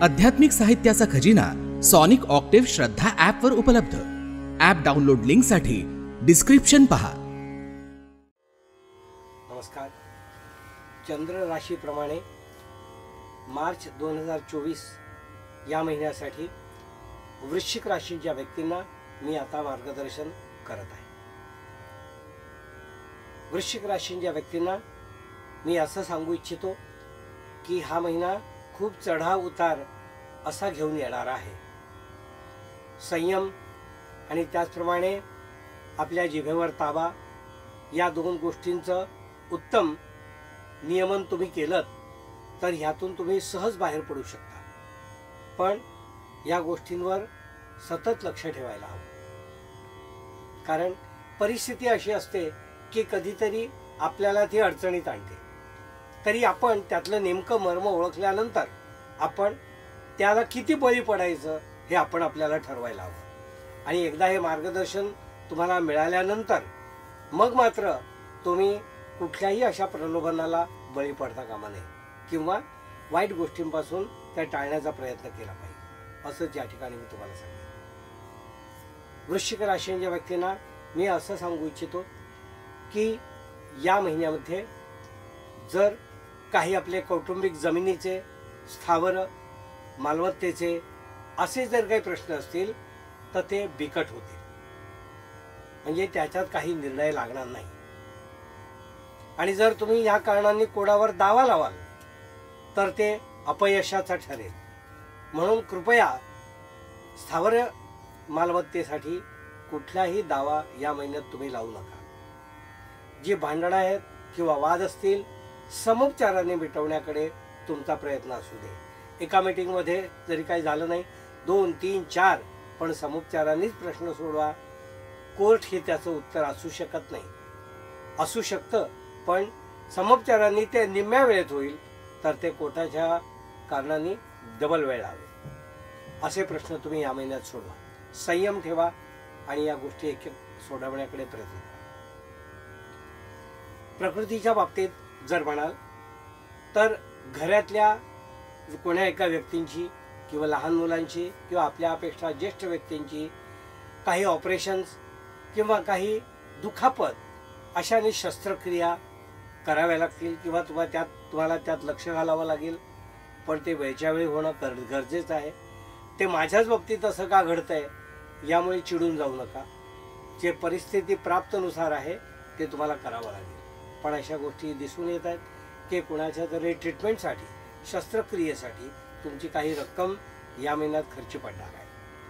आध्यात्मिक साहित्याचा खजिना सॉनिक ऑक्टेव्ह श्रद्धा ॲपवर उपलब्ध। ॲप डाउनलोड लिंकसाठी डिस्क्रिप्शन पहा। नमस्कार। चंद्र राशीप्रमाणे मार्च 2024 या महिन्यासाठी वृश्चिक राशीच्या व्यक्तींना मी आता मार्गदर्शन करत आहे। वृश्चिक राशीच्या व्यक्तींना मी असं सांगू इच्छितो की हा महिना खूप चढाव उतार असा घेऊन येणार आहे। संयम आणि त्याचप्रमाणे आपल्या जिभेवर ताबा या दोन गोष्टींचं उत्तम नियमन तुम्ही केलं तर ह्यातून तुम्ही सहज बाहेर पडू शकता। पण या गोष्टींवर सतत लक्ष ठेवायला हवं, कारण परिस्थिती अशी असते की कधीतरी आपल्याला ती अडचणीत आणते। तरी आपण त्यातलं नेमकं मर्म ओळखल्यानंतर आपण त्याला किती बळी पडायचं हे आपण आपल्याला ठरवायला हवं। आणि एकदा हे मार्गदर्शन तुम्हाला मिळाल्यानंतर मग मात्र तुम्ही कुठल्याही अशा प्रलोभनाला बळी पडता कामा नये किंवा वाईट गोष्टींपासून त्या टाळण्याचा प्रयत्न केला पाहिजे, असंच या ठिकाणी मी तुम्हाला सांगेन। वृश्चिक राशीच्या व्यक्तींना मी असं सांगू इच्छितो की या महिन्यामध्ये जर काही आपले कौटुंबिक जमिनीचे, स्थावर मालमत्तेचे असे जर काही प्रश्न असतील तर ते बिकट होतील, म्हणजे त्याच्यात काही निर्णय लागणार नाही। आणि जर तुम्ही या कारणांनी कोणावर दावा लावाल तर ते अपयशाचा ठरेल। म्हणून कृपया स्थावर मालमत्तेसाठी कुठलाही दावा या महिन्यात तुम्ही लावू नका। जी भांडणं आहेत किंवा वाद असतील समोपचाराने मिटवण्याकडे तुमचा प्रयत्न असू दे। एका मीटिंगमध्ये जरी काही झालं नाही, 2, 3, 4 पण समोपचारानेच प्रश्न सोडवा। कोर्ट हे त्याचं उत्तर असू शकत नाही, असू शकतं पण समोपचारांनी ते निम्म्या वेळेत होईल तर ते कोर्टाच्या कारणाने डबल वेळ लागेल। असे प्रश्न तुम्ही या महिन्यात सोडवा, संयम ठेवा आणि या गोष्टी एक एक सोडवण्याकडे प्रयत्न करा। प्रकृतीच्या बाबतीत जर म्हणाल तर घरातल्या कोण्या एका व्यक्तींची किंवा लहान मुलांची किंवा आपल्यापेक्षा ज्येष्ठ व्यक्तींची काही ऑपरेशन्स किंवा काही दुखापत अशाने शस्त्रक्रिया कराव्या लागतील किंवा तुम्हाला त्यात लक्ष घालावं लागेल। पण ते वेळच्या वेळी होणं गरजेचं आहे। ते माझ्याच बाबतीत असं का घडतंय यामुळे चिडून जाऊ नका। जे परिस्थिती प्राप्तनुसार आहे ते तुम्हाला करावं लागेल। पण अशा गोष्टी दिसून येत आहेत की कुणाच्या तरी ट्रीटमेंटसाठी, शस्त्रक्रियेसाठी तुमची काही रक्कम या महिन्यात खर्च पडणार आहे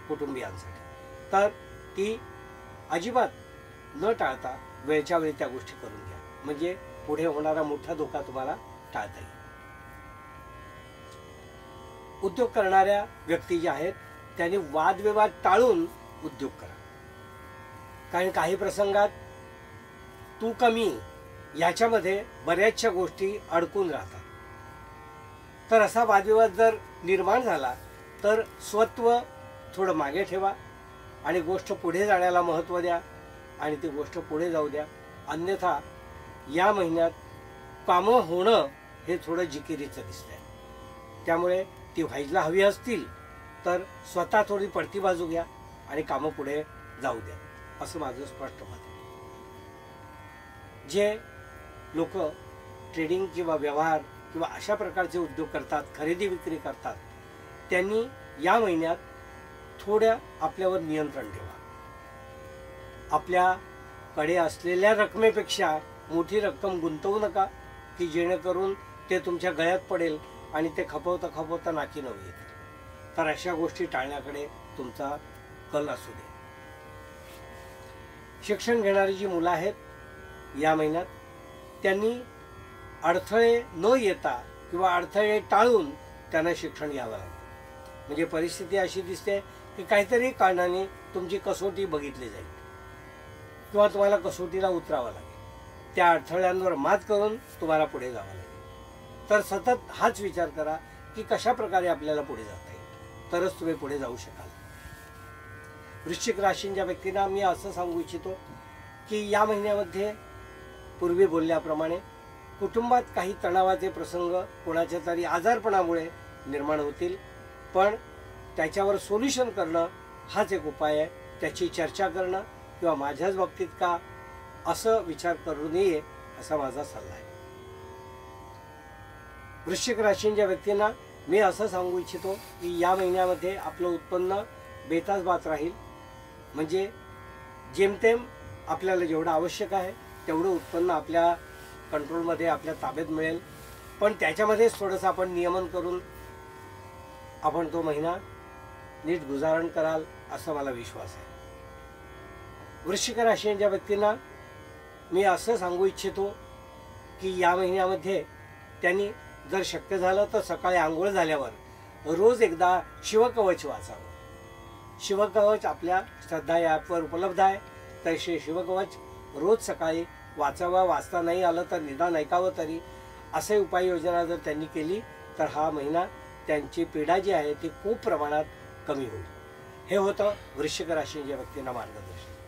कुटुंबियांसाठी, तर ती अजिबात न टाळता वेळच्या वेळी त्या गोष्टी करून घ्या, म्हणजे पुढे होणारा मोठा धोका तुम्हाला टाळता येईल। उद्योग करणाऱ्या व्यक्ती ज्या आहेत त्यांनी वादविवाद टाळून उद्योग करा, कारण काही प्रसंगात तू कमी याच्यामध्ये बऱ्याचशा गोष्टी अडकून राहतात। तर असा वादविवाद जर निर्माण झाला तर स्वत्व थोडं मागे ठेवा आणि गोष्ट पुढे जाण्याला महत्त्व द्या आणि ती गोष्ट पुढे जाऊ द्या। अन्यथा या महिन्यात कामं होणं हे थोडं जिकिरीचं दिसतंय, त्यामुळे ती व्हायला हवी असतील तर स्वतः थोडी पडती बाजू घ्या आणि कामं पुढे जाऊ द्या, असं माझं स्पष्ट मत आहे। जे लोक ट्रेडिंग किंवा व्यवहार किंवा अशा प्रकारचे उद्योग करतात, खरेदी विक्री करतात, त्यांनी या महिन्यात थोड्या आपल्यावर नियंत्रण ठेवा। आपल्याकडे असलेल्या रकमेपेक्षा मोठी रक्कम गुंतवू नका की जेणेकरून ते तुमच्या गळ्यात पडेल आणि ते खपवता खपवता नाकी नऊ येतील। तर अशा गोष्टी टाळण्याकडे तुमचा कल असू दे। शिक्षण घेणारी जी मुलं आहेत या महिन्यात त्यांनी अडथळे न येता किंवा अडथळे टाळून त्यांना शिक्षण घ्यावं लागेल। म्हणजे परिस्थिती अशी दिसते की काहीतरी कारणाने तुमची कसोटी बघितली जाईल किंवा तुम्हाला कसोटीला उतरावं लागेल। त्या अडथळ्यांवर मात करून तुम्हाला पुढे जावं लागेल। तर सतत हाच विचार करा की कशा प्रकारे आपल्याला पुढे जाता येईल, तरच तुम्ही पुढे जाऊ शकाल। वृश्चिक राशीच्या व्यक्तींना मी असं सांगू इच्छितो की या महिन्यामध्ये पूर्वी बोलल्याप्रमाणे कुटुंबात काही तणावाचे प्रसंग कोणाच्या तरी आजारपणामुळे निर्माण होतील, पण त्याच्यावर सोल्युशन करणं हाच एक उपाय आहे. त्याची चर्चा करणं किंवा माझ्याच बाबतीत का असं विचार करू नये असा माझा सल्ला आहे. वृश्चिक राशीच्या व्यक्तींना मी असं सांगू इच्छितो की या महिन्यामध्ये आपलं उत्पन्न बेतासबात राहील. म्हणजे जेमतेम आपल्याला जेवढं आवश्यक आहे तेवढं उत्पन्न आपल्या कंट्रोलमध्ये आपल्या ताब्यात मिळेल. पण त्याच्यामध्येच थोडंसं आपण नियमन करून आपण तो महिना नीट गुजारण कराल असा मला विश्वास आहे. वृश्चिक राशीच्या व्यक्तींना मी असं सांगू इच्छितो की या महिन्यामध्ये त्यांनी जर शक्य झालं तर सकाळी आंघोळ झाल्यावर रोज एकदा शिवकवच वाचावं. शिवकवच आपल्या श्रद्धा या ॲपवर उपलब्ध आहे. तसे शिवकवच रोज सकाळी वाचावं. वाचता नाही आलं तर निदान ऐकावं तरी. असे उपाययोजना जर त्यांनी केली तर हा महिना त्यांची पीडा जी आहे ती खूप प्रमाणात कमी होईल. हे होतं वृश्चिक राशीच्या व्यक्तींना मार्गदर्शन.